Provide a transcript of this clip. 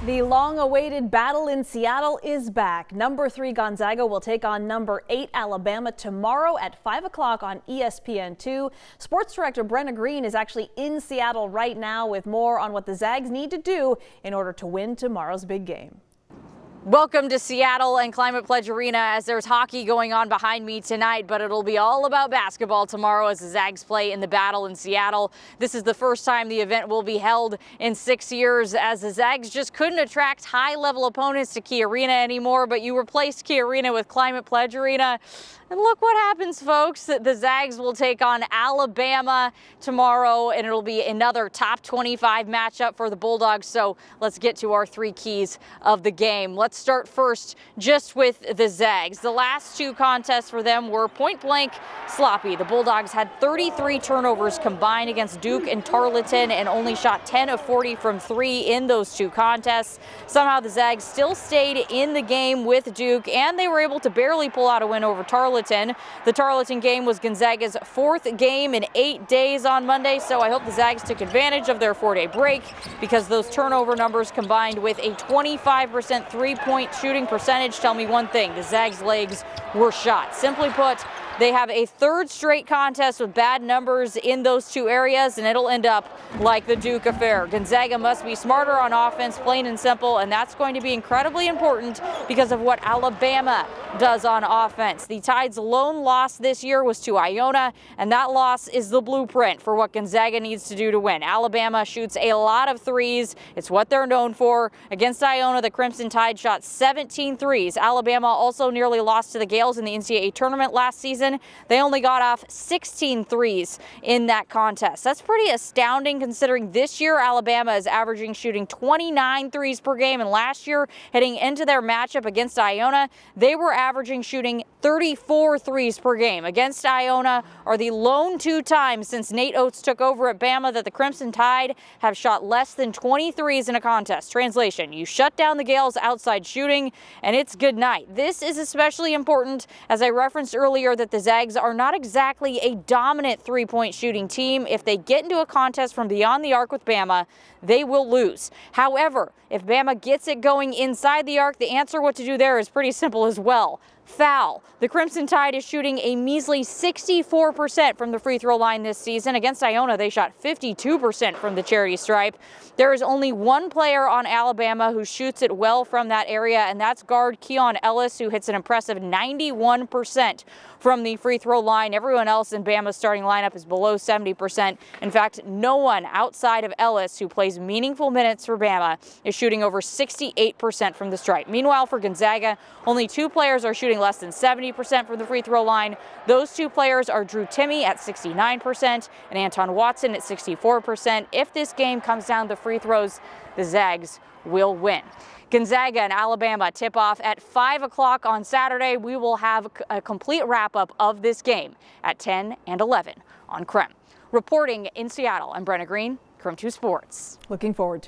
The long-awaited battle in Seattle is back. Number 3 Gonzaga will take on number 8 Alabama tomorrow at 5 o'clock on ESPN2. Sports director Brenna Green is actually in Seattle right now with more on what the Zags need to do in order to win tomorrow's big game. Welcome to Seattle and Climate Pledge Arena as there's hockey going on behind me tonight, but it'll be all about basketball tomorrow as the Zags play in the battle in Seattle. This is the first time the event will be held in 6 years as the Zags just couldn't attract high-level opponents to Key Arena anymore, but you replaced Key Arena with Climate Pledge Arena. And look what happens, folks. The Zags will take on Alabama tomorrow, and it'll be another top 25 matchup for the Bulldogs. So let's get to our 3 keys of the game. Let's start first just with the Zags. The last 2 contests for them were point blank sloppy. The Bulldogs had 33 turnovers combined against Duke and Tarleton and only shot 10 of 40 from 3 in those 2 contests. Somehow the Zags still stayed in the game with Duke, and they were able to barely pull out a win over Tarleton. The Tarleton game was Gonzaga's 4th game in 8 days on Monday, so I hope the Zags took advantage of their 4-day break because those turnover numbers combined with a 25% three-point shooting percentage tell me one thing: the Zags' legs were shot. Simply put, they have a 3rd straight contest with bad numbers in those 2 areas, and it'll end up like the Duke affair. Gonzaga must be smarter on offense, plain and simple, and that's going to be incredibly important because of what Alabama does on offense. The Tide's lone loss this year was to Iona, and that loss is the blueprint for what Gonzaga needs to do to win. Alabama shoots a lot of threes. It's what they're known for. Against Iona, the Crimson Tide shot 17 threes. Alabama also nearly lost to the Gales in the NCAA tournament last season. They only got off 16 threes in that contest. That's pretty astounding considering this year Alabama is averaging shooting 29 threes per game, and last year heading into their matchup against Iona, they were averaging shooting 34 threes per game. Against Iona are the lone 2 times since Nate Oates took over at Bama that the Crimson Tide have shot less than 20 threes in a contest. Translation: you shut down the Gales' outside shooting and it's good night. This is especially important as I referenced earlier that the Zags are not exactly a dominant 3-point shooting team. If they get into a contest from beyond the arc with Bama, they will lose. However, if Bama gets it going inside the arc, the answer what to do there is pretty simple as well. Foul. The Crimson Tide is shooting a measly 64% from the free throw line this season. Against Iona, they shot 52% from the charity stripe. There is only one player on Alabama who shoots it well from that area, and that's guard Keon Ellis, who hits an impressive 91% from the free throw line. Everyone else in Bama's starting lineup is below 70%. In fact, no one outside of Ellis who plays meaningful minutes for Bama is shooting over 68% from the stripe. Meanwhile, for Gonzaga, only 2 players are shooting less than 70% from the free throw line. Those 2 players are Drew Timme at 69% and Anton Watson at 64%. If this game comes down to free throws, the Zags will win. Gonzaga and Alabama tip off at 5 o'clock on Saturday. We will have a complete wrap-up of this game at 10 and 11 on KREM. Reporting in Seattle, I'm Brenna Green, KREM 2 Sports. Looking forward to it.